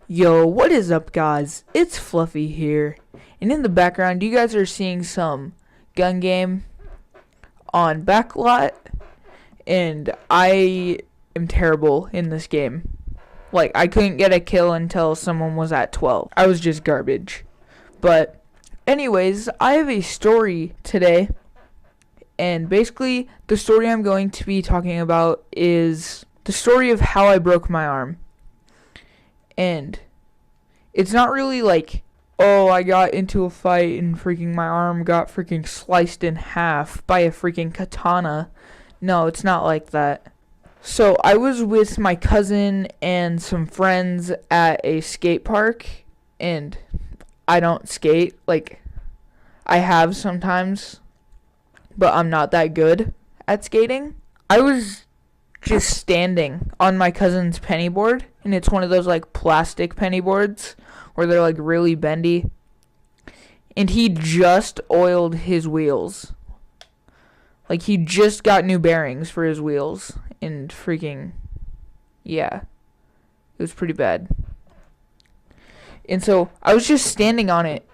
Yo, what is up, guys? It's Fluffy here, and in the background, you guys are seeing some gun game on Backlot, and I am terrible in this game. Like, I couldn't get a kill until someone was at 12. I was just garbage. But, anyways, I have a story today, and basically, the story I'm going to be talking about is the story of how I broke my arm. And it's not really like, oh, I got into a fight and freaking my arm got freaking sliced in half by a freaking katana. No, it's not like that. So I was with my cousin and some friends at a skate park, and I don't skate. Like, I have sometimes, but I'm not that good at skating. I was just standing on my cousin's penny board, and it's one of those like plastic penny boards where they're like really bendy, and he just oiled his wheels. Like, he just got new bearings for his wheels, and freaking yeah, it was pretty bad. And so I was just standing on it,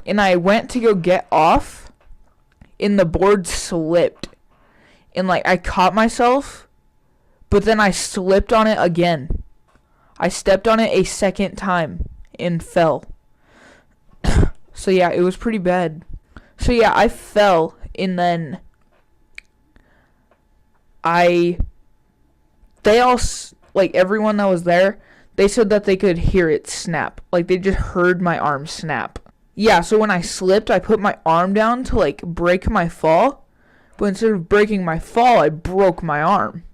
and I went to go get off, and the board slipped, and like I caught myself, but then I slipped on it again. I stepped on it a second time and fell. So yeah, it was pretty bad. So yeah, I fell, and then they all, like everyone that was there, they said that they could hear it snap. Like, they just heard my arm snap. Yeah, so when I slipped, I put my arm down to like break my fall, but instead of breaking my fall, I broke my arm.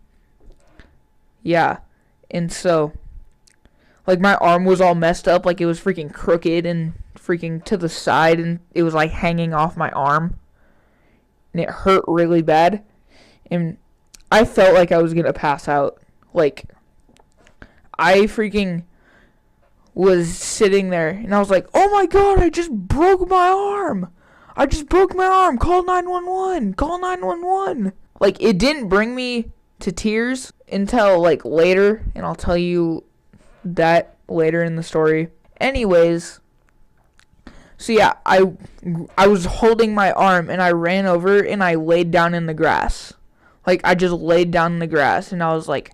Yeah, and so, like, my arm was all messed up, like it was freaking crooked and freaking to the side, and it was like hanging off my arm, and it hurt really bad, and I felt like I was gonna pass out. Like, I freaking was sitting there, and I was like, oh my god, I just broke my arm! I just broke my arm! Call 911! Call 911! Like, it didn't bring me to tears until like later, and I'll tell you that later in the story. Anyways, so yeah, I was holding my arm, and I ran over and I laid down in the grass. Like, I just laid down in the grass, and I was like,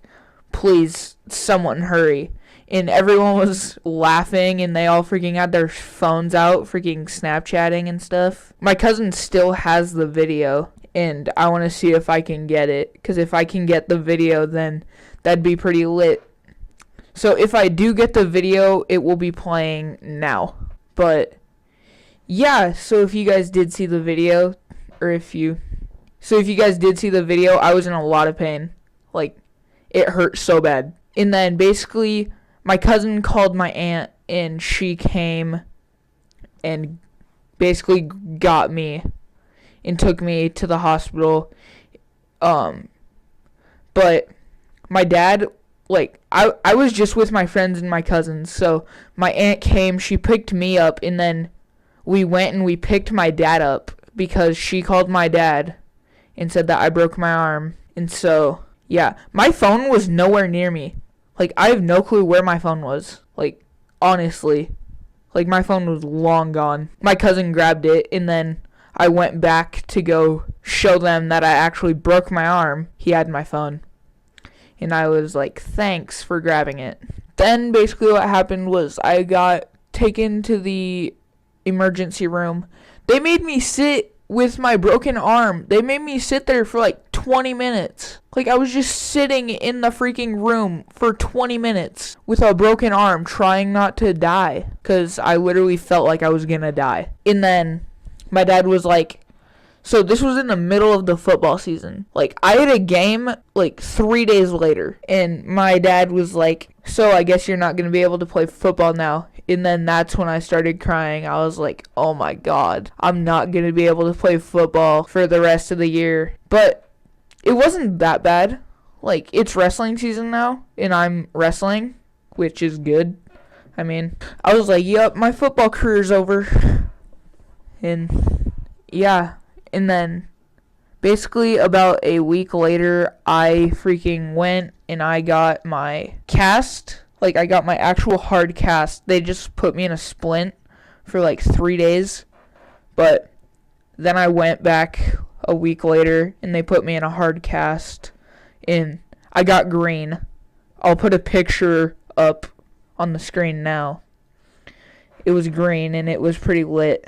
please, someone hurry. And everyone was laughing, and they all freaking had their phones out, freaking Snapchatting and stuff. My cousin still has the video, and I want to see if I can get it, because if I can get the video, then that'd be pretty lit. So if I do get the video, it will be playing now. But yeah, so if you guys did see the video, if you guys did see the video, I was in a lot of pain. Like, it hurt so bad. And then basically, my cousin called my aunt, and she came and basically got me and took me to the hospital. But my dad, like, I was just with my friends and my cousins, so my aunt came, she picked me up, and then we went and we picked my dad up, because she called my dad and said that I broke my arm. And so, yeah, my phone was nowhere near me. Like, I have no clue where my phone was. Like, honestly. Like, my phone was long gone. My cousin grabbed it, and then I went back to go show them that I actually broke my arm. He had my phone. And I was like, thanks for grabbing it. Then, basically what happened was I got taken to the emergency room. They made me sit with my broken arm. They made me sit there for like 20 minutes. Like, I was just sitting in the freaking room for 20 minutes with a broken arm, trying not to die, because I literally felt like I was gonna die. And then my dad was like, so this was in the middle of the football season. Like, I had a game like 3 days later, and my dad was like, so I guess you're not gonna be able to play football now. And then that's when I started crying. I was like, oh my god, I'm not going to be able to play football for the rest of the year. But it wasn't that bad. Like, it's wrestling season now, and I'm wrestling, which is good. I mean, I was like, yep, my football career's over. And yeah, and then basically about a week later, I freaking went and I got my cast, Like, I got my actual hard cast. They just put me in a splint for like 3 days. But then I went back a week later and they put me in a hard cast. And I got green. I'll put a picture up on the screen now. It was green and it was pretty lit.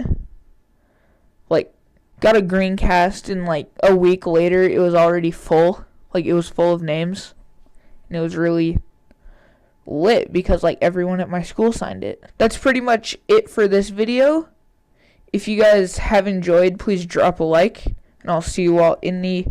Like, got a green cast and like a week later it was already full. Like, it was full of names. And it was really lit because like everyone at my school signed it. That's pretty much it for this video. If you guys have enjoyed, please drop a like. And I'll see you all in the